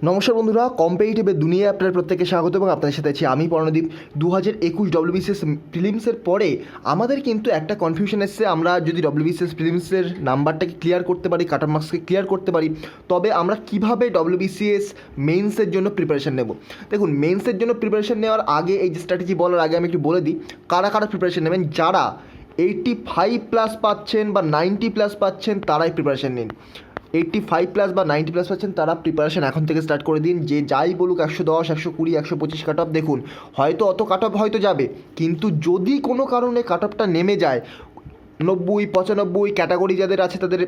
নমস্কার বন্ধুরা, কম্পিটিটিভের দুনিয়ায় আপনার প্রত্যেককে স্বাগত এবং আপনাদের সাথে আছি আমি পর্ণদীপ। 2021 ডব্লিউবিসিএস প্রিলিমসের পরে আমাদের কিন্তু একটা কনফিউশন এসছে, আমরা যদি ডব্লিউবিসিএস প্রিলিমসের নাম্বারটাকে ক্লিয়ার করতে পারি, কাট অফ মার্কসকে ক্লিয়ার করতে পারি, তবে আমরা কিভাবে ডব্লিউবিসিএস মেইনসের জন্য প্রিপারেশন নেব। দেখুন, মেইনসের জন্য প্রিপারেশন নেওয়ার আগে, এই যে স্ট্র্যাটেজি বলার আগে আমি একটু বলে দিই কারা কারা প্রিপারেশন নেবেন। যারা 85+ পাচ্ছেন বা 90+ পাচ্ছেন তারাই প্রিপারেশন নিন। 85+ বা 90+ পাচ্ছেন তারা প্রিপারেশন এখন থেকে স্টার্ট করে দিন। যে যাই বলুক 110, 120, 125 কাট অফ, দেখুন হয়তো অত কাট অফ হয়তো যাবে, কিন্তু যদি কোনো কারণে কাট অফটা নেমে যায় 90, 95 ক্যাটাগরি যাদের আছে তাদের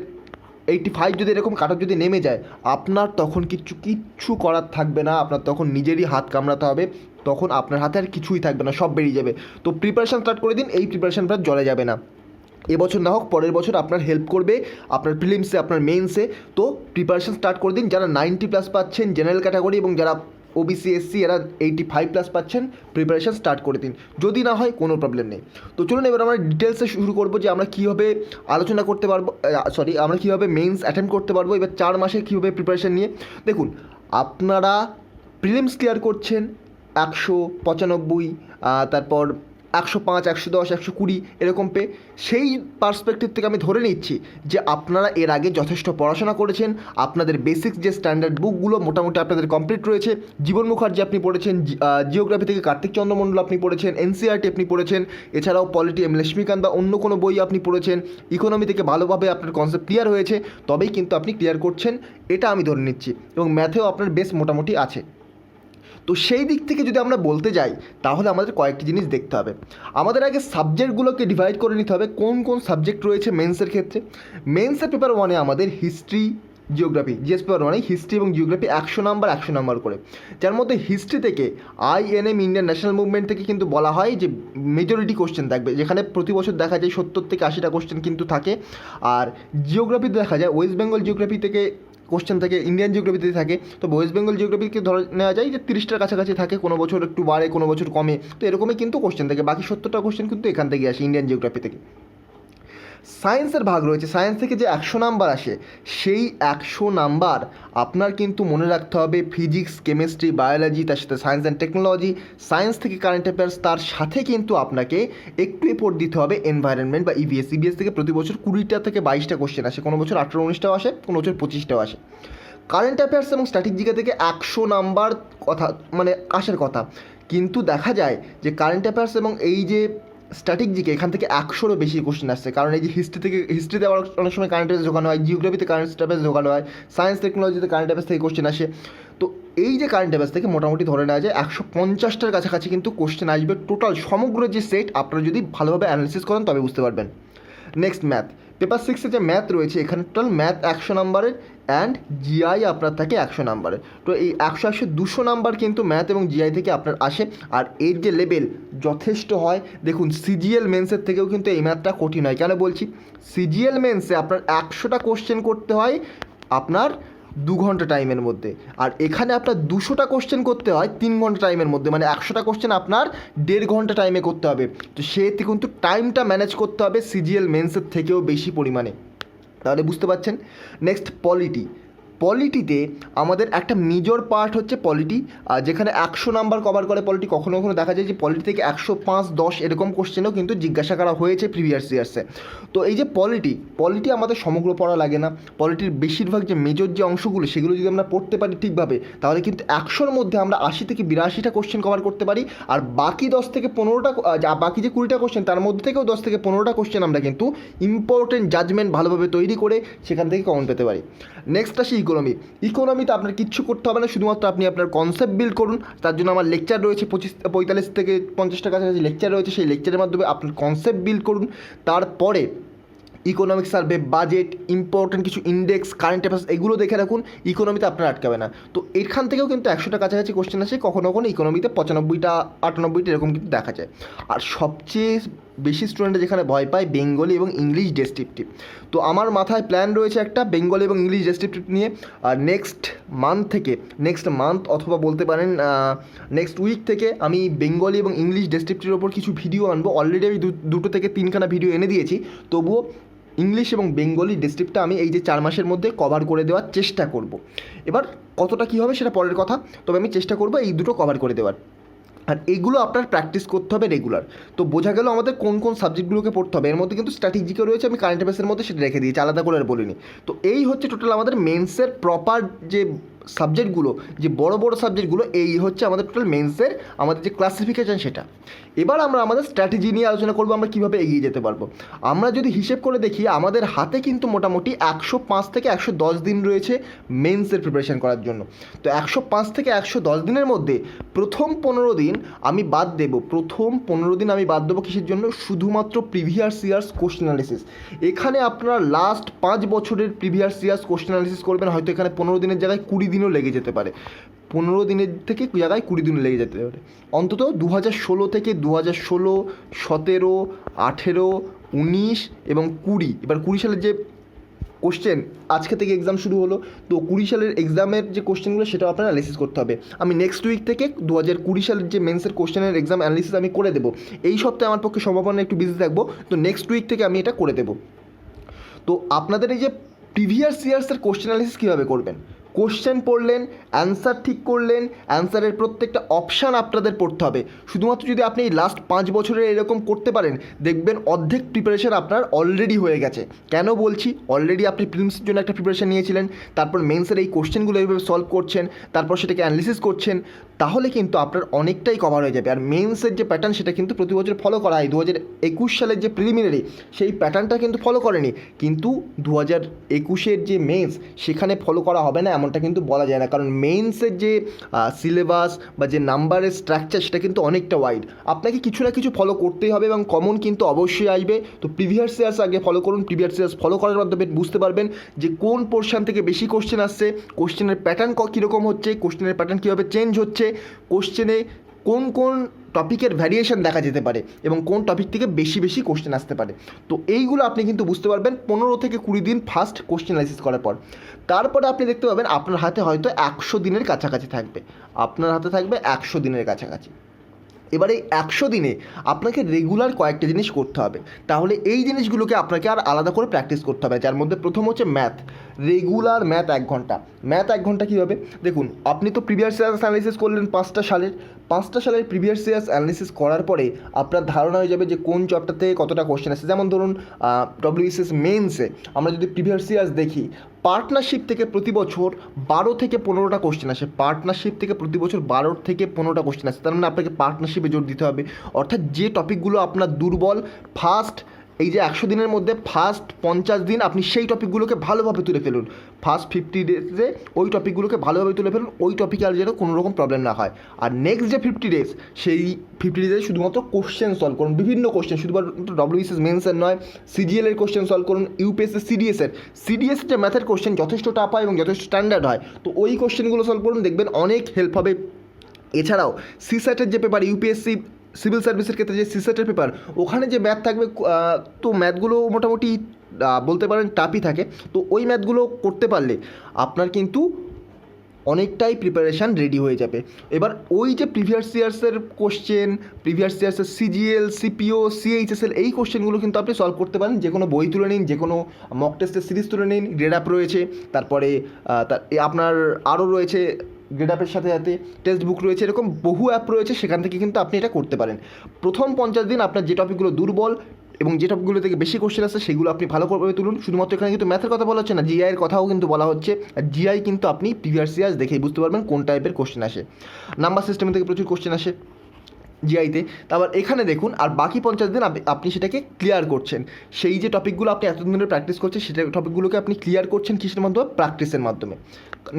85, যদি এরকম কাট অফ যদি নেমে যায়, আপনার তখন কিচ্ছু করার থাকবে না। আপনার তখন নিজেরই হাত কামড়াতে হবে, তখন আপনার হাতে আর কিছুই থাকবে না, সব বেরিয়ে যাবে। তো প্রিপারেশান স্টার্ট করে দিন, এই প্রিপারেশানটা জলে যাবে না। এবছর না হোক পরের বছর আপনার হেল্প করবে আপনার প্রিলিমসে, আপনার মেইনসে। তো প্রিপারেশন স্টার্ট করে দিন। যারা 90+ পাচ্ছেন জেনারেল ক্যাটাগরি এবং যারা ওবিসি এসসি এরা 85+ পাচ্ছেন, প্রিপারেশন স্টার্ট করে দিন। যদি না হয় কোনো প্রবলেম নেই। তো চলুন এবার আমরা ডিটেলসে শুরু করবো যে আমরা কীভাবে আলোচনা করতে পারবো, আমরা কীভাবে মেইনস অ্যাটেম্প করতে পারবো এবার 4 মাসে কীভাবে প্রিপারেশন নিয়ে। দেখুন, আপনারা প্রিলিমস ক্লিয়ার করছেন 195, তারপর 105, 110, 120 এরকম পেয়ে, সেই পার্সপেক্টিভ থেকে আমি ধরে নিচ্ছি যে আপনারা এর আগে যথেষ্ট পড়াশোনা করেছেন। আপনাদের বেসিক্স যে স্ট্যান্ডার্ড বুকগুলো মোটামুটি আপনাদের কমপ্লিট রয়েছে। জীবন মুখার্জি আপনি পড়েছেন, জিওগ্রাফি থেকে কার্তিক চন্দ্র মণ্ডল আপনি পড়েছেন, এনসিইআরটি আপনি পড়েছেন, এছাড়াও পলিটি এম লক্ষ্মীকান্ত বা অন্য কোনো বই আপনি পড়েছেন। ইকোনমি থেকে ভালোভাবে আপনার কনসেপ্ট ক্লিয়ার হয়েছে, তবেই কিন্তু আপনি ক্লিয়ার করছেন, এটা আমি ধরে নিচ্ছি। এবং ম্যাথেও আপনার বেস মোটামুটি আছে। তো সেই দিক থেকে যদি আমরা বলতে যাই, তাহলে আমাদের কয়েকটি জিনিস দেখতে হবে। আমাদের আগে সাবজেক্টগুলোকে ডিভাইড করে নিতে হবে, কোন কোন সাবজেক্ট রয়েছে মেন্সের ক্ষেত্রে। মেন্সের পেপার 1-এ আমাদের হিস্ট্রি, জিওগ্রাফি, জিএস পেপার 1-এ হিস্ট্রি এবং জিওগ্রাফি 100 নাম্বার 100 নাম্বার করে। যার মধ্যে হিস্ট্রি থেকে আইএনএম ইন্ডিয়ান ন্যাশনাল মুভমেন্ট থেকে কিন্তু বলা হয় যে মেজরিটি কোশ্চেন থাকবে, যেখানে প্রতি বছর দেখা যায় 70 থেকে 80টা কোশ্চেন কিন্তু থাকে। আর জিওগ্রাফিতে দেখা যায় ওয়েস্ট বেঙ্গল জিওগ্রাফি থেকে কোশ্চেন থাকে, ইন্ডিয়ান জিওগ্রাফিতে থাকে। তো ওয়েস্ট বেঙ্গল জিওগ্রাফিকে ধরে নেওয়া যায় যে 30টার কাছাকাছি থাকে, কোনো বছর একটু বাড়ে, কোনো বছর কমে। তো এরকমই কিন্তু কোশ্চেন থাকে, বাকি 70টা কোশ্চেন কিন্তু এখান থেকে আসে, ইন্ডিয়ান জিওগ্রাফি থেকে। সায়েন্সের ভাগ রয়েছে, সায়েন্স থেকে যে 100 নাম্বার আসে, সেই 100 নাম্বার আপনার কিন্তু মনে রাখতে হবে ফিজিক্স, কেমিস্ট্রি, বায়োলজি, তার সাথে সায়েন্স অ্যান্ড টেকনোলজি, সায়েন্স থেকে কারেন্ট অ্যাফেয়ার্স, তার সাথে কিন্তু আপনাকে একটু এফোর্ট দিতে হবে এনভায়রনমেন্ট বা ইভিএস। ইভিএস থেকে প্রতি বছর 20টা থেকে 22টা কোশ্চেন আসে, কোনো বছর 18-19টাও আসে, কোনো বছর 25টাও আসে। কারেন্ট অ্যাফেয়ার্স এবং স্ট্র্যাটেজিকা থেকে 100 নাম্বার কথা মানে আসার কথা, কিন্তু দেখা যায় যে কারেন্ট অ্যাফেয়ার্স এবং এই যে স্ট্র্যাটেজিকে এখান থেকে 100রও বেশি কোশ্চেন আসছে। কারণ এই যে হিস্ট্রিতে আবার অনেক সময় কারেন্ট অ্যাফেয়ার্স ঢোকানো হয়, জিওগ্রাফিতে কারেন্ট অ্যাফেয়ার্স ঢোকানো হয়, সায়েন্স টেকনোলজিতে কারেন্ট অ্যাফেয়ার্স থেকে কোশ্চেন আসে। তো এই যে কারেন্ট অ্যাফেয়ার্স থেকে মোটামুটি ধরে নেওয়া যায় 150টার কাছাকাছি কিন্তু কোশ্চেন আসবে টোটাল সমগ্র যে সেট, আপনারা যদি ভালোভাবে অ্যানালিসিস করেন তবে বুঝতে পারবেন। নেক্সট ম্যাথ, পেপার 6-এ যে ম্যাথ রয়েছে, এখানে টোটাল ম্যাথ 100 নাম্বারের অ্যান্ড জিআই আপনার থাকে 100 নাম্বারের। তো এই 100 200 নাম্বার কিন্তু ম্যাথ এবং জিআই থেকে আপনার আসে। আর এর যে লেভেল যথেষ্ট হয়, দেখুন সিজিএল মেন্সের থেকেও কিন্তু এই ম্যাথটা কঠিন হয়। কেন বলছি? সিজিএল মেন্সে আপনার 100টা কোশ্চেন করতে হয় আপনার 2 ঘন্টা টাইমের মধ্যে, আর এখানে আপনার 200টা কোশ্চেন করতে হয় 3 ঘন্টা টাইমের মধ্যে, মানে 100টা কোশ্চেন আপনার 1.5 ঘন্টা টাইমে করতে হবে। তো সেতে কিন্তু টাইমটা ম্যানেজ করতে হবে সিজিএল মেন্সের থেকেও বেশি পরিমাণে, তাহলে বুঝতে পারছেন। নেক্সট পলিটিতে আমাদের একটা মেজর পার্ট হচ্ছে পলিটি, যেখানে 100 নাম্বার কভার করে পলিটি। কখনো কখনো দেখা যায় যে পলিটি থেকে 105, 10 এরকম কোশ্চেনও কিন্তু জিজ্ঞাসা করা হয়েছে প্রিভিয়াস ইয়ার্সে। তো এই যে পলিটি আমাদের সমগ্র পড়া লাগে না। পলিটির বেশিরভাগ যে মেজর যে অংশগুলো, সেগুলো যদি আমরা পড়তে পারি ঠিকভাবে, তাহলে কিন্তু 100-র মধ্যে আমরা 80 থেকে 82টা কোশ্চেন কভার করতে পারি। আর বাকি 10 থেকে 15টা, বাকি যে 20টা কোশ্চেন, তার মধ্যে থেকেও 10 থেকে 15টা কোশ্চেন আমরা কিন্তু ইম্পর্টেন্ট জাজমেন্ট ভালোভাবে তৈরি করে সেখান থেকে কমন পেতে পারি। নেক্সট আসি ইকোনমিতে আপনার কিচ্ছু করতে হবে না, শুধুমাত্র আপনি আপনার কনসেপ্ট বিল্ড করুন। তার জন্য আমার লেকচার রয়েছে 45 থেকে 50টার কাছাকাছি লেকচার রয়েছে, সেই লেকচারের মাধ্যমে আপনার কনসেপ্ট বিল্ড করুন। তারপরে ইকোনমিক সার্ভে, বাজেট, ইম্পর্টেন্ট কিছু ইন্ডেক্স, কারেন্ট অ্যাফেয়ার্স এগুলো দেখে রাখুন। ইকোনমিতে আপনার আটকাবে না। তো এখান থেকেও কিন্তু 100টার কাছাকাছি কোশ্চেন আসে, কখনো কখনো ইকোনমিতে 95টা 98টা এরকম কিন্তু দেখা যায়। আর সবচেয়ে বেশি স্টুডেন্টরা যেখানে ভয় পায় বেঙ্গলি এবং ইংলিশ ডেসক্রিপটিভ। তো আমার মাথায় প্ল্যান রয়েছে একটা বেঙ্গলি এবং ইংলিশ ডেসক্রিপটিভ নিয়ে। আর নেক্সট মান্থ অথবা বলতে পারেন নেক্সট উইক থেকে আমি বেঙ্গলি এবং ইংলিশ ডেসক্রিপটিভের ওপর কিছু ভিডিও আনবো। অলরেডি আমি 2 থেকে 3খানা ভিডিও এনে দিয়েছি, তবুও ইংলিশ এবং বেঙ্গলি ডেসক্রিপ্টটা আমি এই যে 4 মাসের মধ্যে কভার করে দেওয়ার চেষ্টা করব। এবার কতটা কী হবে সেটা পরের কথা, তবে আমি চেষ্টা করব এই দুটো কভার করে দেওয়ার। আর এইগুলো আপনার প্র্যাকটিস করতে হবে রেগুলার। তো বোঝা গেল আমাদের কোন কোন সাবজেক্টগুলোকে পড়তে হবে। এর মধ্যে কিন্তু স্ট্র্যাটেজিকও রয়েছে, আমি কারেন্ট অ্যাফেয়ার্সের মধ্যে সেটা রেখে দিয়েছি, আলাদা করে আর বলিনি। তো এই হচ্ছে টোটাল আমাদের মেন্সের প্রপার যে সাবজেক্টগুলো, যে বড় বড় সাবজেক্টগুলো, এই হচ্ছে আমাদের টোটাল মেন্সের আমাদের যে ক্লাসিফিকেশান সেটা। এবার আমরা আমাদের স্ট্র্যাটেজি নিয়ে আলোচনা করবো, আমরা কীভাবে এগিয়ে যেতে পারবো। আমরা যদি হিসেব করে দেখি, আমাদের হাতে কিন্তু মোটামুটি 105 থেকে 110 দিন রয়েছে মেন্সের প্রিপারেশান করার জন্য। তো 105 থেকে 110 দিনের মধ্যে প্রথম 15 দিন আমি বাদ দেবো। প্রথম 15 দিন আমি বাদ দেবো কিসের জন্য? শুধুমাত্র প্রিভিয়াস ইয়ার্স কোশ্চেন অ্যানালিসিস। এখানে আপনারা লাস্ট 5 বছরের প্রিভিয়াস ইয়ার্স কোশ্চেন অ্যানালিসিস করবেন। হয়তো এখানে 15 দিনের জায়গায় 20 দিনও লেগে যেতে পারে, 15 দিনের থেকে জায়গায় 20 দিনও লেগে যেতে পারে। অন্তত 2016 থেকে 2016, 17, 18, 19 এবং 20, এবার 20 সালের যে কোশ্চেন, আজকে থেকে এক্সাম শুরু হলো, তো 20 সালের এক্সামের যে কোশ্চেনগুলো সেটাও আপনার অ্যানালিসিস করতে হবে। আমি নেক্সট উইক থেকে 2020 সালের যে মেন্সের কোশ্চেনের এক্সাম অ্যানালিসিস আমি করে দেবো। এই সপ্তাহে আমার পক্ষে সম্ভাবনা একটু বিজি থাকবো, তো নেক্সট উইক থেকে আমি এটা করে দেবো। তো আপনাদের এই যে প্রিভিয়াস ইয়ার্সের কোশ্চেন অ্যানালিসিস কীভাবে করবেন? কোশ্চেন পড়লেন, অ্যান্সার ঠিক করলেন, অ্যান্সারের প্রত্যেকটা অপশান আপনাদের পড়তে হবে। শুধুমাত্র যদি আপনি এই লাস্ট 5 বছরের এরকম করতে পারেন, দেখবেন অর্ধেক প্রিপারেশান আপনার অলরেডি হয়ে গেছে। কেন বলছি? অলরেডি আপনি প্রিলিমসের জন্য একটা প্রিপারেশান নিয়েছিলেন, তারপর মেন্সের এই কোশ্চেনগুলো এইভাবে সলভ করছেন, তারপর সেটাকে অ্যানালিসিস করছেন, তাহলে কিন্তু আপনার অনেকটাই কভার হয়ে যাবে। আর মেন্সের যে প্যাটার্ন সেটা কিন্তু প্রতি বছর ফলো করা হয়। 2021 সালের যে প্রিলিমিনারি, সেই প্যাটার্নটা কিন্তু ফলো করেনি, কিন্তু 2021-এর যে মেন্স সেখানে ফলো করা হবে না এমনটা কিন্তু বলা যায় না। কারণ মেন্সের যে সিলেবাস বা যে নাম্বারের স্ট্রাকচার সেটা কিন্তু অনেকটা ওয়াইড। আপনাকে কিছু না কিছু ফলো করতেই হবে এবং কমন কিন্তু অবশ্যই আসবে। তো প্রিভিয়াস ইয়ার্স আগে ফলো করুন। প্রিভিয়াস ইয়ার্স ফলো করার মাধ্যমে বুঝতে পারবেন যে কোন পোর্শন থেকে বেশি কোশ্চেন আসছে, কোশ্চেনের প্যাটার্ন কীরকম হচ্ছে, কোশ্চেনের প্যাটার্ন কীভাবে চেঞ্জ হচ্ছে, কোশ্চেনে কোন কোন টপিকের ভ্যারিয়েশন দেখা যেতে পারে এবং কোন টপিক থেকে বেশি বেশি কোশ্চেন আসতে পারে। তো এইগুলো আপনি কিন্তু বুঝতে পারবেন 15 থেকে 20 দিন ফার্স্ট কোশ্চেন অ্যানালাইসিস করার পর। তারপরে আপনি দেখতে পাবেন আপনার হাতে হয়তো 100 দিনের কাছাকাছি থাকবে, আপনার হাতে থাকবে 100 দিনের কাছাকাছি। এবারে 100 দিনে আপনাকে রেগুলার কয়েকটা জিনিস করতে হবে। তাহলে এই জিনিসগুলোকে আপনাকে আর আলাদা করে প্র্যাকটিস করতে হবে, যার মধ্যে প্রথম হচ্ছে ম্যাথ। রেগুলার ম্যাথ 1 ঘন্টা। ম্যাথ 1 ঘন্টা কীভাবে? দেখুন, আপনি তো প্রিভিয়াস ইয়ার্স অ্যানালিসিস করলেন 5টা সালের প্রিভিয়াস ইয়ার্স অ্যানালিসিস করার পরে আপনার ধারণা হয়ে যাবে যে কোন চ্যাপ্টার থেকে কতটা কোশ্চেন আসছে। যেমন ধরুন ডব্লিউবিসিএস মেন্সে আমরা যদি প্রিভিয়াস ইয়ার্স দেখি, পার্টনারশিপ থেকে প্রতি বছর 12 থেকে 15টা কোশ্চেন আসে। পার্টনারশিপ থেকে প্রতি বছর 12 থেকে 15টা কোশ্চেন আসে। তার মানে আপনাকে পার্টনারশিপে জোর দিতে হবে। অর্থাৎ যে টপিকগুলো আপনার দুর্বল, ফার্স্ট এই যে 100 দিনের মধ্যে ফার্স্ট 50 দিন আপনি সেই টপিকগুলোকে ভালোভাবে তুলে ফেলুন। ফার্স্ট 50 ডেজে ওই টপিকগুলোকে ভালোভাবে তুলে ফেলুন, ওই টপিকে আর যেন কোনো রকম প্রবলেম না হয়। আর নেক্সট যে 50 ডেজ, সেই 50 ডেজে শুধুমাত্র কোশ্চেন সলভ করুন, বিভিন্ন কোশ্চেন, শুধুমাত্র ডব্লিউবিসিএস মেন্সের নয়, সিজিএলের কোশ্চেন সলভ করুন, ইউপিএসসি সিডিএসের যে ম্যাথের কোশ্চেন যথেষ্ট টাফ হয় এবং যথেষ্ট স্ট্যান্ডার্ড হয়, তো ওই কোশ্চেনগুলো সলভ করুন, দেখবেন অনেক হেল্প হবে। এছাড়াও সিস্যাটের যে পেপার, ইউপিএসসি সিভিল সার্ভিসের ক্ষেত্রে যে সিস্যাটের পেপার, ওখানে যে ম্যাথ থাকবে, তো ম্যাথগুলো মোটামুটি বলতে পারেন টাফই থাকে। তো ওই ম্যাথগুলো করতে পারলে আপনার কিন্তু অনেকটাই প্রিপারেশান রেডি হয়ে যাবে। এবার ওই যে প্রিভিয়াস ইয়ার্সের কোশ্চেন, প্রিভিয়াস ইয়ার্সের সিজিএল, সিপিও, সিএইচএসএল, এই কোশ্চেনগুলো কিন্তু আপনি সলভ করতে পারেন। যে কোনো বই তুলে নিন, যে কোনো মক টেস্টের সিরিজ তুলে নিন, গ্রেড আপ রয়েছে, তারপরে আপনার আরও রয়েছে গ্রেড আপের সাথে সাথে টেক্সট বুক রয়েছে, এরকম বহু অ্যাপ রয়েছে, সেখান থেকে কিন্তু আপনি এটা করতে পারেন। প্রথম 50 দিন আপনার যে টপিকগুলো দুর্বল এবং যে টপিকগুলো থেকে বেশি কোশ্চেন আসছে সেগুলো আপনি ভালো করে তুলুন। শুধুমাত্র এখানে কিন্তু ম্যাথের কথা বলা হচ্ছে না, জিআইয়ের কথাও কিন্তু বলা হচ্ছে। আর জিআই কিন্তু আপনি প্রিভিয়াস ইয়ার্স দেখেই বুঝতে পারবেন কোন টাইপের কোশ্চেন আসে। নাম্বার সিস্টেম থেকে প্রচুর কোশ্চেন আসে জিআইতে। তারপর এখানে দেখুন, আর বাকি 50 দিন আপনি সেটাকে ক্লিয়ার করছেন। সেই যে টপিকগুলো আপনি এতদিন ধরে প্র্যাকটিস করছেন, সেটা টপিকগুলোকে আপনি ক্লিয়ার করছেন কিসের মাধ্যমে? প্র্যাকটিসের মাধ্যমে।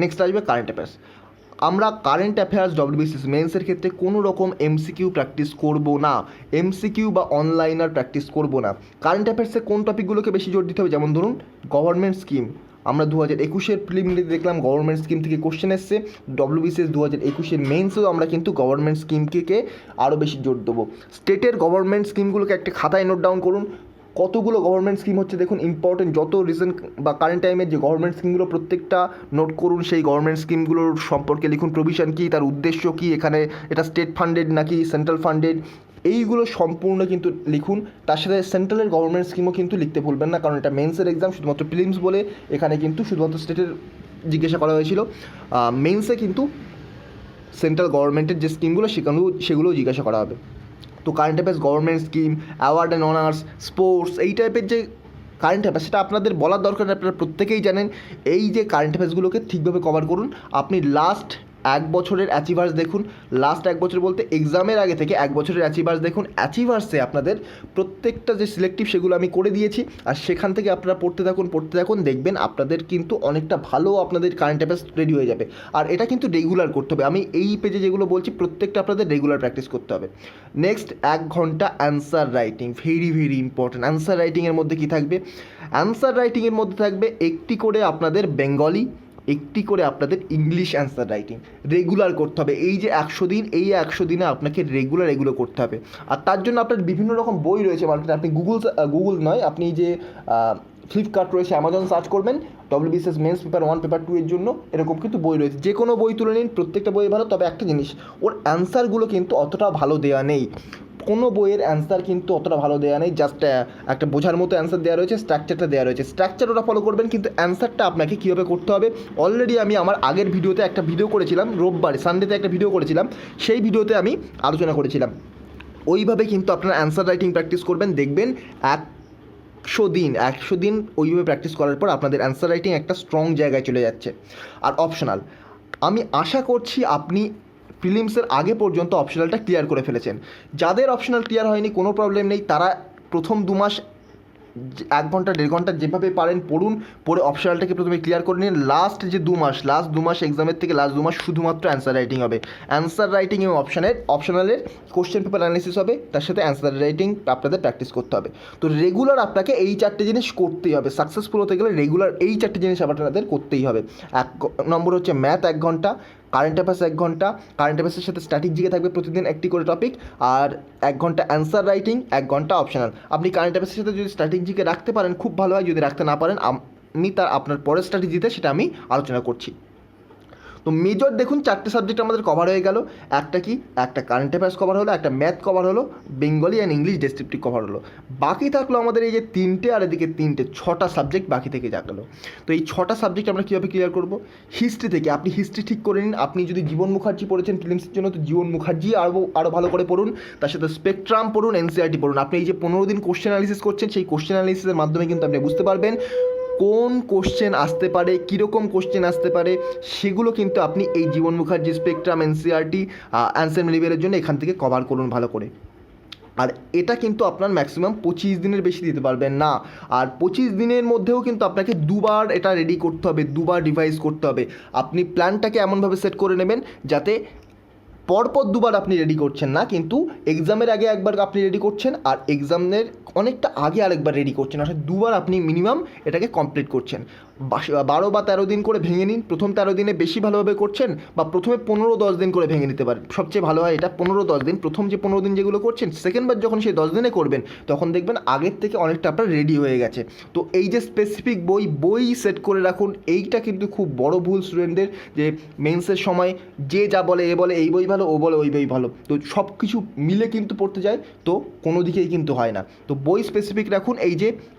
নেক্সট আসবে কারেন্ট অ্যাফেয়ার্স। আমরা কারেন্ট অ্যাফেয়ার্স ডব্লিউবিসিএস মেন্সের ক্ষেত্রে কোনো রকম এমসিকিউ প্র্যাকটিস করব না, এমসিকিউ বা অনলাইনার প্র্যাকটিস করব না। কারেন্ট অ্যাফেয়ার্সে কোন টপিকগুলোকে বেশি জোর দিতে হবে? যেমন ধরুন গভর্নমেন্ট স্কিম, আমরা 2021-এর প্রিলিমিনারি দেখলাম গভর্নমেন্ট স্কিম থেকে কোশ্চেন এসছে। ডব্লিউবিসিএস 2021-এর মেন্সেও আমরা কিন্তু গভর্নমেন্ট স্কিমকে আরও বেশি জোর দেবো। স্টেটের গভর্নমেন্ট স্কিমগুলোকে একটা খাতায় নোট ডাউন করুন। কতগুলো গভর্নমেন্ট স্কিম হচ্ছে দেখুন, ইম্পর্টেন্ট যত রিসেন্ট বা কারেন্ট টাইমের যে গভর্নমেন্ট স্কিমগুলো প্রত্যেকটা নোট করুন। সেই গভর্নমেন্ট স্কিমগুলোর সম্পর্কে লিখুন, প্রভিশন কী, তার উদ্দেশ্য কী, এখানে এটা স্টেট ফান্ডেড নাকি সেন্ট্রাল ফান্ডেড, এইগুলো সম্পূর্ণ কিন্তু লিখুন। তার সাথে সেন্ট্রালের গভর্নমেন্ট স্কিমও কিন্তু লিখতে ভুলবেন না, কারণ এটা মেন্সের এক্সাম, শুধুমাত্র প্রিলিমস বলে এখানে কিন্তু শুধুমাত্র স্টেটের জিজ্ঞাসা করা হয়েছিল। মেন্সে কিন্তু সেন্ট্রাল গভর্নমেন্টের যে স্কিমগুলো সেগুলোও জিজ্ঞাসা করা হবে। তো current affairs, government scheme, award and honours, sports, এই টাইপের যে কারেন্ট অ্যাফেয়ার্স সেটা আপনাদের বলার দরকার নেই, আপনারা প্রত্যেকেই জানেন। এই যে কারেন্ট অ্যাফেয়ার্সগুলোকে ঠিকভাবে কভার করুন। আপনি লাস্ট 1 বছরের অ্যাচিভার্স দেখুন, লাস্ট 1 বছর বলতে এক্সামের আগে থেকে 1 বছরের অ্যাচিভার্স দেখুন। অ্যাচিভার্সে আপনাদের প্রত্যেকটা যে সিলেক্টিভ সেগুলো আমি করে দিয়েছি, আর সেখান থেকে আপনারা পড়তে থাকুন, দেখবেন আপনাদের কিন্তু অনেকটা ভালো আপনাদের কারেন্ট অ্যাফেয়ার্স রেডি হয়ে যাবে। আর এটা কিন্তু রেগুলার করতে হবে, আমি এই পেজে যেগুলো বলছি প্রত্যেকটা আপনাদের রেগুলার প্র্যাকটিস করতে হবে। নেক্সট 1 ঘন্টা answer writing, very very important. Answer রাইটিংয়ের মধ্যে কী থাকবে? অ্যান্সার রাইটিংয়ের মধ্যে থাকবে একটি করে আপনাদের বেঙ্গলি, একটি করে আপনাদের ইংলিশ অ্যান্সার রাইটিং রেগুলার করতে হবে। এই যে 100 দিন, এই 100 দিনে আপনাকে রেগুলার এগুলো করতে হবে। আর তার জন্য আপনার বিভিন্ন রকম বই রয়েছে মার্কেটে, আপনি গুগল নয়, আপনি যে ফ্লিপকার্ট রয়েছে, অ্যামাজন সার্চ করবেন WBCS মেন্স পেপার 1 পেপার 2 এর জন্য, এরকম কিন্তু বই রয়েছে। যে কোনো বই তুলে নিন, প্রত্যেকটা বই ভালো। তবে একটা জিনিস, ওর অ্যান্সারগুলো কিন্তু অতটা ভালো দেওয়া নেই, কোনো বইয়ের অ্যান্সার কিন্তু অতটা ভালো দেওয়া নেই। জাস্ট একটা বোঝার মতো অ্যান্সার দেওয়া রয়েছে, স্ট্রাকচারটা দেওয়া রয়েছে, স্ট্রাকচার ওরা ফলো করবেন, কিন্তু অ্যান্সারটা আপনাকে কীভাবে করতে হবে অলরেডি আমি আমার আগের ভিডিওতে একটা ভিডিও করেছিলাম, রোববার সানডেতে একটা ভিডিও করেছিলাম, সেই ভিডিওতে আমি আলোচনা করেছিলাম। ওইভাবে কিন্তু আপনারা অ্যান্সার রাইটিং প্র্যাকটিস করবেন, দেখবেন 100 দিন ওইভাবে প্র্যাকটিস করার পর আপনাদের অ্যান্সার রাইটিং একটা স্ট্রং জায়গায় চলে যাচ্ছে। আর অপশনাল, আমি আশা করছি আপনি প্রিলিমসের আগে পর্যন্ত অপশনালটা ক্লিয়ার করে ফেলেছেন। যাদের অপশনাল ক্লিয়ার হয়নি কোনো প্রবলেম নেই, তারা প্রথম 2 মাস 1 ঘন্টা 1.5 ঘন্টা যেভাবে পারেন পড়ুন, পড়ে অপশনালটাকে প্রথমে ক্লিয়ার করে নিন। লাস্ট 2 মাস এক্সামের থেকে লাস্ট 2 মাস শুধুমাত্র অ্যান্সার রাইটিং হবে। অ্যান্সার রাইটিং এবং অপশনালের কোশ্চেন পেপার অ্যানালিসিস হবে, তার সাথে অ্যান্সার রাইটিং আপনাদের প্র্যাকটিস করতে হবে। তো রেগুলার আপনাকে এই 4টে জিনিস করতেই হবে, সাকসেসফুল হতে গেলে রেগুলার এই 4টে জিনিস আপনাদের করতেই হবে। 1 নম্বর হচ্ছে ম্যাথ 1 ঘন্টা, কারেন্ট অ্যাফেয়ার্স 1 ঘন্টা, কারেন্ট অ্যাফেয়ার্সের সাথে স্ট্র্যাটেজিকে থাকবে প্রতিদিন একটি করে টপিক, আর 1 ঘন্টা অ্যান্সার রাইটিং, 1 ঘন্টা অপশনাল। আপনি কারেন্ট অ্যাফেয়ার্সের সাথে যদি স্ট্র্যাটেজিকে রাখতে পারেন খুব ভালো হয়, যদি রাখতে না পারেন আমি আপনার পরের স্ট্র্যাটেজিতে সেটা আমি আলোচনা করছি। তো মেজর দেখুন 4টে সাবজেক্ট আমাদের কভার হয়ে গেল। একটা কি, একটা কারেন্ট অ্যাফেয়ার্স কভার হলো, একটা ম্যাথ কভার হলো, Bengali and English descriptive cover হলো। বাকি থাকলো আমাদের এই যে 3টে, আর এদিকে 3টে, 6টা সাবজেক্ট বাকি থেকে গেলো। তো এই 6টা সাবজেক্ট আমরা কীভাবে ক্লিয়ার করবো? হিস্ট্রি থেকে আপনি হিস্ট্রি ঠিক করে নিন। আপনি যদি জীবন মুখার্জি পড়েছেন প্রিলিমসের জন্য, তো জীবন মুখার্জি আরও ভালো করে পড়ুন, তার সাথে স্পেকট্রাম পড়ুন, NCERT পড়ুন। আপনি এই যে 15 দিন কোশ্চেন অ্যানালিসিস করছেন, সেই কোশ্চেন অ্যানালিসিসের মাধ্যমে কিন্তু আপনি বুঝতে পারবেন কোন কোশ্চেন আসতে পারে, কীরকম কোশ্চেন আসতে পারে, সেগুলো কিন্তু আপনি এই জীবন মুখার্জি, স্পেকট্রাম, NCERT, অ্যানসার লেভেলের জন্য এখান থেকে কভার করুন ভালো করে। আর এটা কিন্তু আপনার ম্যাক্সিমাম 25 দিনের বেশি দিতে পারবেন না। আর 25 দিনের মধ্যেও কিন্তু আপনাকে 2বার এটা রেডি করতে হবে, 2বার রিভাইজ করতে হবে। আপনি প্ল্যানটাকে এমনভাবে সেট করে নেবেন যাতে পরপর 2বার আপনি রেডি করছেন না, কিন্তু এক্সামের আগে একবার আপনি রেডি করছেন, আর এক্সামের অনেকটা আগে আরেকবার রেডি করছেন, অর্থাৎ 2বার আপনি মিনিমাম এটাকে কমপ্লিট করছেন। 12 বা 13 দিন করে ভেঙে নিন, প্রথম 13 দিনে বেশি ভালোভাবে করছেন, বা প্রথমে 15-10 দিন করে ভেঙে নিতে পারেন, সবচেয়ে ভালো হয় এটা 15-10 দিন। প্রথম যে 15 দিন যেগুলো করছেন, সেকেন্ডবার যখন সেই 10 দিনে করবেন, তখন দেখবেন আগের থেকে অনেকটা আপনার রেডি হয়ে গেছে। তো এই যে স্পেসিফিক বই সেট করে রাখুন, এইটা কিন্তু খুব বড় ভুল স্টুডেন্টদের, যে মেন্সের সময় যে যা বলে, এ বলে এই বই ভালো, ও বলে ওই বই ভালো, তো সব কিছু মিলে কিন্তু পড়তে যায়, তো কোনো দিকেই কিন্তু হয় না। তো বই স্পেসিফিক রাখুন,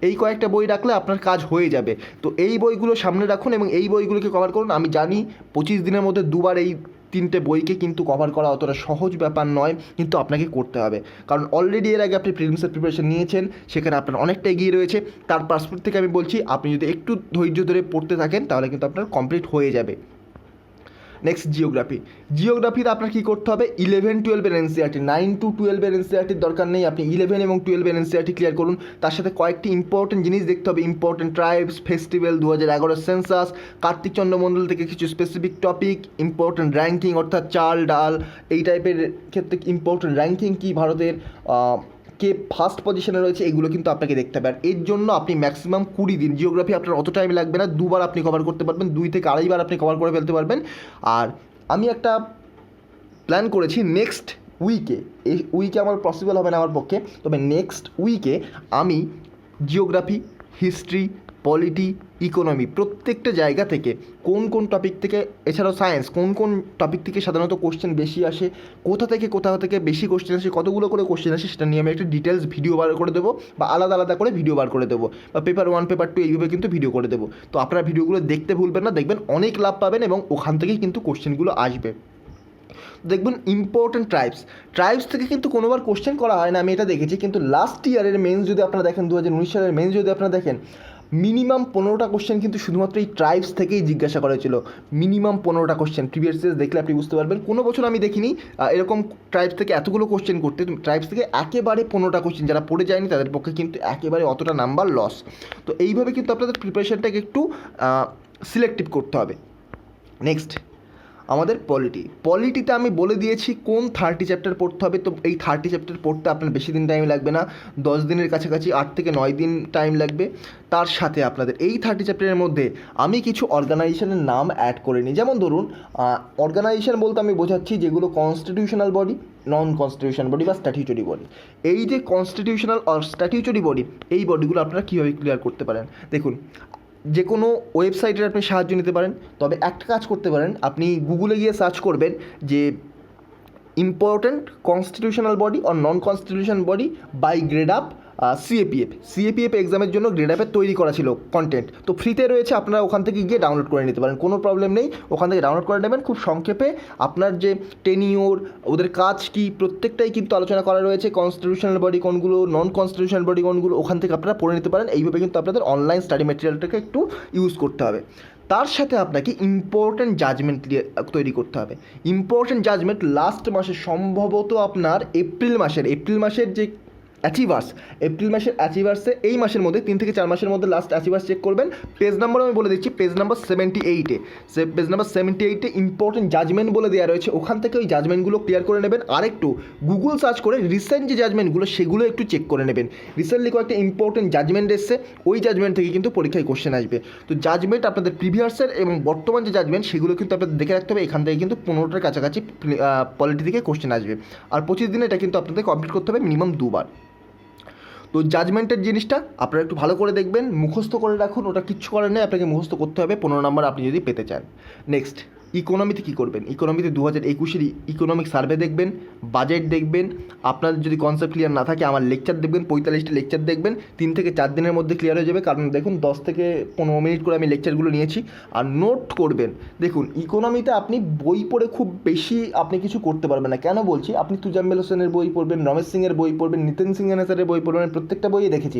এই কয়েকটা বই রাখলে আপনার কাজ হয়ে যাবে। তো এই বইগুলো সামনে রাখুন এবং এই বইগুলোকে কভার করুন। আমি জানি 25 দিনের মধ্যে 2বার এই 3টে বইকে কিন্তু কভার করা অতটা সহজ ব্যাপার নয়, কিন্তু আপনাকে করতে হবে, কারণ অলরেডি এর আগে আপনি প্রিলিমসের প্রিপারেশন নিয়েছেন, সেখানে আপনার অনেকটা এগিয়ে রয়েছে। তার পার্সপেক্ট থেকে আমি বলছি, আপনি যদি একটু ধৈর্য ধরে পড়তে থাকেন তাহলে কিন্তু আপনার কমপ্লিট হয়ে যাবে। নেক্সট জিওগ্রাফিতে আপনার কী করতে হবে? 11-12 NCERT, 9-12 NCERTর দরকার নেই, আপনি 11 এবং 12 NCERT ক্লিয়ার করুন। তার সাথে কয়েকটি ইম্পর্টেন্ট জিনিস দেখতে হবে, important tribes, festival, 2011 census, Kartik Chandra Mandal থেকে কিছু স্পেসিফিক টপিক, ইম্পর্টেন্ট র্যাঙ্কিং, অর্থাৎ চাল ডাল এই টাইপের ক্ষেত্রে ইম্পর্টেন্ট র্যাঙ্কিং কী, ভারতের কে ফার্স্ট পজিশনে রয়েছে, এগুলো কিন্তু আপনাকে দেখতে হবে। আর এর জন্য আপনি ম্যাক্সিমাম 20 দিন, জিওগ্রাফি আপনার অত টাইম লাগবে না, 2বার আপনি কভার করতে পারবেন, 2 থেকে আড়াইবার আপনি কভার করে ফেলতে পারবেন। আর আমি একটা প্ল্যান করেছি নেক্সট উইকে, এই উইকে আমার পসিবল হবে না আমার পক্ষে, তবে নেক্সট উইকে আমি জিওগ্রাফি, হিস্ট্রি, পলিটি, ইকোনমি, প্রত্যেকটা জায়গা থেকে কোন কোন টপিক থেকে, এছাড়াও সায়েন্স কোন কোন টপিক থেকে সাধারণত কোশ্চেন বেশি আসে, কোথা থেকে বেশি কোশ্চেন আসে, কতগুলো করে কোশ্চেন আসে, সেটা নিয়ে আমি একটা ডিটেলস ভিডিও বার করে দেবো, বা আলাদা আলাদা করে ভিডিও বার করে দেবো, বা পেপার 1 পেপার 2 এইভাবে কিন্তু ভিডিও করে দেবো। তো আপনারা ভিডিওগুলো দেখতে ভুলবেন না, দেখবেন অনেক লাভ পাবেন এবং ওখান থেকেই কিন্তু কোশ্চেনগুলো আসবে। দেখবেন ইম্পর্টেন্ট ট্রাইবস থেকে কিন্তু কোনোবার কোশ্চেন করা হয় না, আমি এটা দেখেছি, কিন্তু লাস্ট ইয়ারের মেন্স যদি আপনারা দেখেন, 2019 সালের মেন্স যদি আপনারা দেখেন, মিনিমাম 15টা কোশ্চেন কিন্তু শুধুমাত্র এই ট্রাইবস থেকেই জিজ্ঞাসা করা হয়েছিল। মিনিমাম 15টা কোশ্চেন প্রিভিয়াস ইয়ার্স দেখলে আপনি বুঝতে পারবেন। কোনো বছর আমি দেখিনি এরকম ট্রাইবস থেকে এতগুলো কোশ্চেন করতে। ট্রাইবস থেকে একেবারে 15টা কোশ্চেন, যারা পড়ে যায়নি তাদের পক্ষে কিন্তু একেবারে অতটা নাম্বার লস। তো এইভাবে কিন্তু আপনাদের প্রিপারেশনটাকে একটু সিলেক্টিভ করতে হবে। নেক্সট আমাদের পলিটিতে আমি বলে দিয়েছি কোন 30 চ্যাপ্টার পড়তে হবে। তো এই 30 চ্যাপ্টার পড়তে আপনার বেশি দিন টাইম লাগবে না, 10 দিনের কাছাকাছি, 8 থেকে 9 দিন টাইম লাগবে। তার সাথে আপনাদের এই 30 চ্যাপ্টারের মধ্যে আমি কিছু অর্গানাইজেশনের নাম অ্যাড করে নিই। যেমন ধরুন অর্গানাইজেশন বলতে আমি বোঝাচ্ছি যেগুলো কনস্টিটিউশনাল বডি, নন কনস্টিটিউশনাল বডি বা স্ট্যাটিউটরি বডি। এই যে কনস্টিটিউশনাল আর স্ট্যাটিউটরি বডি, এই বডিগুলো আপনারা কীভাবে ক্লিয়ার করতে পারেন দেখুন। যে কোনো ওয়েবসাইটের আপনি সাহায্য নিতে পারেন, তবে একটা কাজ করতে পারেন, আপনি গুগলে গিয়ে সার্চ করবেন যে ইম্পর্ট্যান্ট কনস্টিটিউশনাল বডি আর non constitutional body by Gradeup CAPF এক্সামের জন্য গ্রেড আপের তৈরি করা ছিল কন্টেন্ট। তো ফ্রিতে রয়েছে, আপনারা ওখান থেকে গিয়ে ডাউনলোড করে নিতে পারেন, কোনো প্রবলেম নেই, ওখান থেকে ডাউনলোড করে নেবেন। খুব সংক্ষেপে আপনার যে টেনিওর, ওদের কাজ কী, প্রত্যেকটাই কিন্তু আলোচনা করা রয়েছে। কনস্টিটিউশনাল বডি কোনগুলো, নন কনস্টিটিউশনাল বডি কোনগুলো, ওখান থেকে আপনারা পড়ে নিতে পারেন। এইভাবে কিন্তু আপনাদের অনলাইন স্টাডি ম্যাটেরিয়ালটাকে একটু ইউজ করতে হবে। তার সাথে আপনাকে ইম্পর্ট্যান্ট জাজমেন্ট তৈরি করতে হবে। ইম্পর্ট্যান্ট জাজমেন্ট লাস্ট মাসে, সম্ভবত আপনার এপ্রিল মাসের যে এপ্রিল মাসের অ্যাচিভার্সে, এই মাসের মধ্যে 3 থেকে 4 মাসের মধ্যে লাস্ট অ্যাচিভার্স চেক করবেন। পেজ নাম্বার আমি বলে দিচ্ছি, পেজ নাম্বার 78-এ ইম্পর্টেন্ট জাজমেন্ট বলে দেওয়া রয়েছে। ওখান থেকে ওই জাজমেন্টগুলো ক্লিয়ার করে নেবেন। আরেকটু গুগল সার্চ করে রিসেন্ট যে জাজমেন্টগুলো সেগুলো একটু চেক করে নেবেন। রিসেন্টলি কয়েকটা ইম্পর্টেন্ট জাজমেন্ট এসছে, ওই জাজমেন্ট থেকে কিন্তু পরীক্ষায় কোশ্চেন আসবে। তো জাজমেন্ট আপনাদের প্রিভিয়াসের এবং বর্তমান যে জাজমেন্ট সেগুলো কিন্তু আপনাদের দেখে রাখতে হবে। এখান থেকে কিন্তু 15টার কাছাকাছি পলিটি থেকে কোশ্চেন আসবে। আর 25 দিনে এটা কিন্তু আপনাদের কমপ্লিট করতে হবে মিনিমাম 2 বার। তো জাজমেন্টের জিনিসটা আপনারা একটু ভালো করে দেখবেন, মুখস্থ করে রাখুন, ওটা কিচ্ছু করার নেই, আপনাকে মুখস্থ করতে হবে 15 নাম্বার আপনি যদি পেতে চান। নেক্সট ইকোনমিতে কী করবেন? ইকোনমিতে 2021-এর ইকোনমিক সার্ভে দেখবেন, বাজেট দেখবেন। আপনার যদি কনসেপ্ট ক্লিয়ার না থাকে আমার লেকচার দেখবেন, 45টা লেকচার দেখবেন, 3 থেকে 4 দিনের মধ্যে ক্লিয়ার হয়ে যাবে। কারণ দেখুন 10 থেকে 15 মিনিট করে আমি লেকচারগুলো নিয়েছি। আর নোট করবেন। দেখুন ইকোনমিতে আপনি বই পড়ে খুব বেশি আপনি কিছু করতে পারবেন না। কেন বলছি? আপনি তুজাম্মেল হোসেনের বই পড়বেন, রমেশ সিংয়ের বই পড়বেন, নিতিন সিংহের বই পড়বেন, প্রত্যেকটা বইয়ে দেখেছি,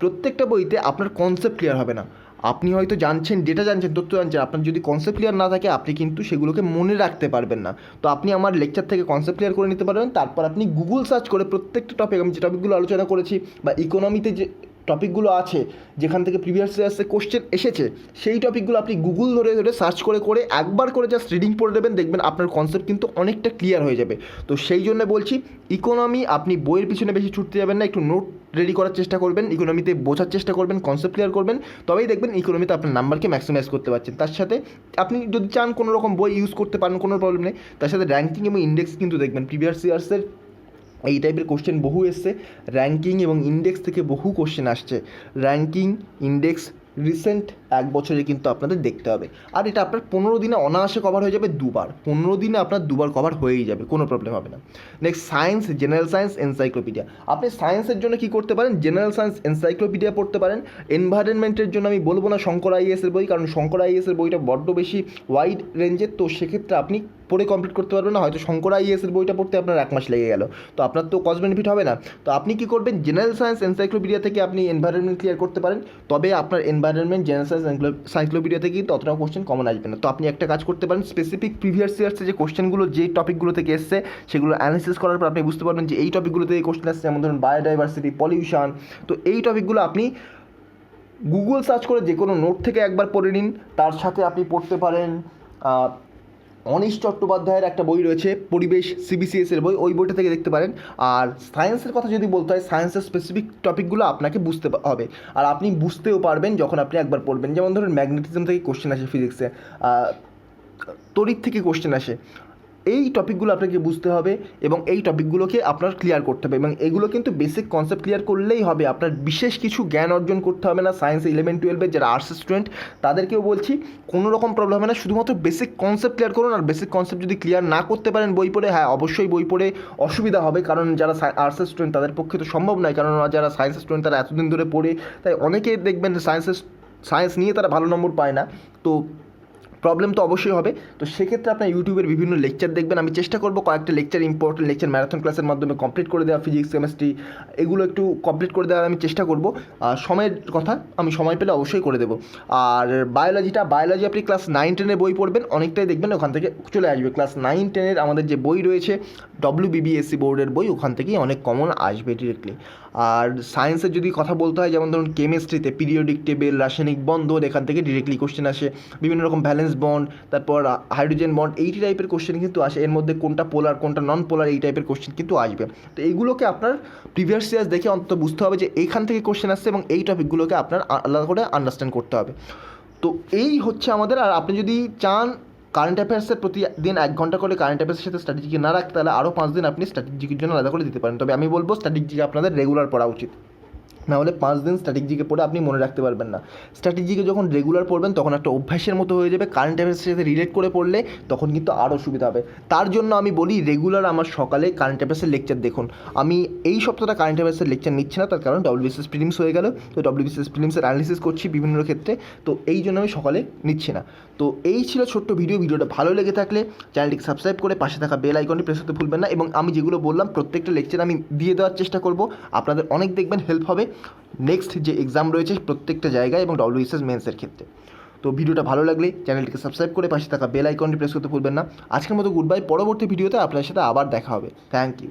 প্রত্যেকটা বইতে আপনার কনসেপ্ট ক্লিয়ার হবে না। আপনি হয়তো জানছেন, ডেটা জানছেন, তথ্য জানছেন, আপনার যদি কনসেপ্ট ক্লিয়ার না থাকে আপনি কিন্তু সেগুলোকে মনে রাখতে পারবেন না। তো আপনি আমার লেকচার থেকে কনসেপ্ট ক্লিয়ার করে নিতে পারবেন। তারপর আপনি গুগল সার্চ করে প্রত্যেকটা টপিক, আমি যে টপিকগুলো আলোচনা করেছি বা ইকোনমিতে যে টপিকগুলো আছে যেখান থেকে প্রিভিয়াস ইয়ার্সে কোশ্চেন এসেছে, সেই টপিকগুলো আপনি গুগল ধরে ধরে সার্চ করে একবার করে জাস্ট রিডিং পড়ে নেবেন, দেখবেন আপনার কনসেপ্ট কিন্তু অনেকটা ক্লিয়ার হয়ে যাবে। তো সেই জন্য বলছি ইকোনমি আপনি বইয়ের পিছনে বেশি ছুটতে যাবেন না, একটু নোট রেডি করার চেষ্টা করবেন, ইকোনমিতে বোঝার চেষ্টা করবেন, কনসেপ্ট ক্লিয়ার করবেন, তবেই দেখবেন ইকোনমিতে আপনার নাম্বারকে ম্যাক্সিমাইজ করতে পারছেন। তার সাথে আপনি যদি চান কোনো রকম বই ইউজ করতে পারেন, কোনো প্রবলেম নেই। তার সাথে র্যাঙ্কিং এবং ইন্ডেক্স কিন্তু দেখবেন, প্রিভিয়াস ইয়ার্সের এই টাইপের কোশ্চেন বহু এসছে। র্যাঙ্কিং এবং ইন্ডেক্স থেকে বহু কোশ্চেন আসছে। র্যাঙ্কিং, ইন্ডেক্স রিসেন্ট 1 বছরে কিন্তু আপনাদের দেখতে হবে। আর এটা আপনার 15 দিনে অনায়াসে কভার হয়ে যাবে 2 বার। 15 দিনে আপনার 2 বার কভার হয়েই যাবে, কোনো প্রবলেম হবে না। Next science, general science, encyclopedia. আপনি সায়েন্সের জন্য কী করতে পারেন? জেনারেল সায়েন্স এনসাইক্লোপিডিয়া পড়তে পারেন। এনভায়রনমেন্টের জন্য আমি বলবো না শঙ্কর আইএসের বই, কারণ শঙ্কর আইএসের বইটা বড্ড বেশি ওয়াইড রেঞ্জের, তো সেক্ষেত্রে আপনি পড়ে কমপ্লিট করতে পারবেন না। হয়তো শঙ্কর আইএসের বইটা পড়তে আপনার 1 মাস লেগে গেল, তো আপনার তো কস্ট বেনিফিট হবে না। তো আপনি কী করবেন? জেনারেল সায়েন্স এনসাইক্লোপিডিয়া থেকে আপনি এনভায়রনমেন্ট ক্লিয়ার করতে পারেন, তবে আপনার এনভায়রনমেন্ট জেনারেল সায়েন্স সাইক্লোপিডিয়া থেকে কিন্তু অতটাও কোশ্চেন কমন আসবে না। তো আপনি একটা কাজ করতে পারেন, স্পেসিফিক প্রিভিয়াস ইয়ার্সে যে কোশ্চেনগুলো যে টপিকগুলো থেকে এসছে সেগুলো অ্যানালিসিস করার পর আপনি বুঝতে পারবেন যে এই টপিকগুলো থেকে কোশ্চেন আসছে, যেমন ধরুন বায়োডাইভার্সিটি, পলিউশন। তো এই টপিকগুলো আপনি গুগল সার্চ করে যে কোনো নোট থেকে একবার পড়ে নিন। তার সাথে আপনি পড়তে পারেন অনিশ চট্টোপাধ্যায়ের একটা বই রয়েছে, পরিবেশ, সিবিসিএসের বই, ওই বইটা থেকে দেখতে পারেন। আর সায়েন্সের কথা যদি বলতে হয়, সায়েন্সের স্পেসিফিক টপিকগুলো আপনাকে বুঝতে হবে, আর আপনি বুঝতেও পারবেন যখন আপনি একবার পড়বেন। যেমন ধরুন ম্যাগনেটিজম থেকে কোশ্চেন আসে ফিজিক্সে, তড়িৎ থেকে কোশ্চেন আসে, এই টপিকগুলো আপনাকে বুঝতে হবে এবং এই টপিকগুলোকে আপনার ক্লিয়ার করতে হবে, এবং এগুলো কিন্তু বেসিক কনসেপ্ট ক্লিয়ার করলেই হবে, আপনার বিশেষ কিছু জ্ঞান অর্জন করতে হবে না। সায়েন্স 11-12 যারা আর্টস স্টুডেন্ট তাদেরকেও বলছি কোনো রকম প্রবলেম হবে না, শুধুমাত্র বেসিক কনসেপ্ট ক্লিয়ার করুন। আর বেসিক কনসেপ্ট যদি ক্লিয়ার না করতে পারেন বই পড়ে, হ্যাঁ অবশ্যই বই পড়ে অসুবিধা হবে, কারণ যারা আর্টস স্টুডেন্ট তাদের পক্ষে তো সম্ভব নয়, কারণ যারা সায়েন্স স্টুডেন্ট তারা এতদিন ধরে পড়ে, তাই অনেকেই দেখবেন সায়েন্স নিয়ে তারা ভালো নম্বর পায় না, তো প্রবলেম তো অবশ্যই হবে। তো সেক্ষেত্রে আপনার ইউটিউবের বিভিন্ন লেকচার দেখবেন, আমি চেষ্টা করবো কয়েকটা লেকচার, ইম্পর্টেন্ট লেকচার ম্যারাথন ক্লাসের মাধ্যমে কমপ্লিট করে দেওয়া, ফিজিক্স কেমিস্ট্রি এগুলো একটু কমপ্লিট করে দেওয়ার আমি চেষ্টা করব। সময়ের কথা আমি সময় পেলে অবশ্যই করে দেবো। আর বায়োলজি আপনি ক্লাস 9-10 বই পড়বেন, অনেকটাই দেখবেন ওখান থেকে চলে আসবে। ক্লাস 9-10 আমাদের যে বই রয়েছে WBBSC বোর্ডের বই, ওখান থেকেই অনেক কমন আসবে ডিরেক্টলি। আর সায়েন্সের যদি কথা বলতে হয়, যেমন ধরুন কেমিস্ট্রিতে পিরিয়ডিক টেবিল, রাসায়নিক বন্ধন, এখান থেকে ডিরেক্টলি কোশ্চেন আসে, বিভিন্ন রকম ভ্যালেন্স বন্ড, তারপর হাইড্রোজেন বন্ড, এই টাইপের কোশ্চেন কিন্তু আসে, এর মধ্যে কোনটা পোলার কোনটা নন পোলার এই টাইপের কোশ্চেন কিন্তু আসবে। তো এইগুলোকে আপনার প্রিভিয়াস ইয়ার্স দেখে অন্তত বুঝতে হবে যে এইখান থেকে কোশ্চেন আসছে, এবং এই টপিকগুলোকে আপনার আলাদা করে আন্ডারস্ট্যান্ড করতে হবে। তো এই হচ্ছে আমাদের। আর আপনি যদি চান কারেন্ট অ্যাফেয়ার্সের প্রতিদিন 1 ঘন্টা করে কারেন্ট অ্যাফেয়ার্সের সাথে স্ট্র্যাটেজি না রাখতে, তাহলে আরও 5 দিন আপনি স্ট্র্যাটেজির জন্য আলাদা করে দিতে পারেন। তবে আমি বলবো স্ট্র্যাটেজিকে আপনাদের রেগুলার পড়া উচিত, নাহলে 5 দিন স্ট্র্যাটেজিকে পড়ে আপনি মনে রাখতে পারবেন না। স্ট্র্যাটেজিকে যখন রেগুলার পড়বেন তখন একটা অভ্যাসের মতো হয়ে যাবে, কারেন্ট অ্যাফেয়ার্সের সাথে রিলেট করে পড়লে তখন কিন্তু আরও সুবিধা হবে। তার জন্য আমি বলি রেগুলার আমার সকালে কারেন্ট অ্যাফেয়ার্সের লেকচার দেখুন। আমি এই সপ্তাহটা কারেন্ট অ্যাফেয়ার্সের লেকচার নিচ্ছি না, তার কারণ WBCS প্রিলিমস হয়ে গেল, তো WBCS প্রিলিমসের অ্যানালিসিস করছি বিভিন্ন ক্ষেত্রে, তো এই জন্য আমি সকালে নিচ্ছি না। তো এই ছিল ছোট্ট ভিডিওটা ভালো লেগে থাকলে চ্যানেলটিকে সাবস্ক্রাইব করে পাশে থাকা বেল আইকনটি প্রেস করতে ভুলবেন না, এবং আমি যেগুলো বললাম প্রত্যেকটা লেকচার আমি দিয়ে দেওয়ার চেষ্টা করব, আপনাদের অনেক দেখবেন হেল্প হবে নেক্সট যে এক্সাম রয়েছে প্রত্যেকটা জায়গায় এবং WBCS মেন্সের ক্ষেত্রে। তো ভিডিওটা ভালো লাগলে চ্যানেলটিকে সাবস্ক্রাইব করে পাশে থাকা বেল আইকনটি প্রেস করতে ভুলবেন না। আজকের মতো গুড বাই, পরবর্তী ভিডিওতে আপনার সাথে আবার দেখা হবে। Thank you.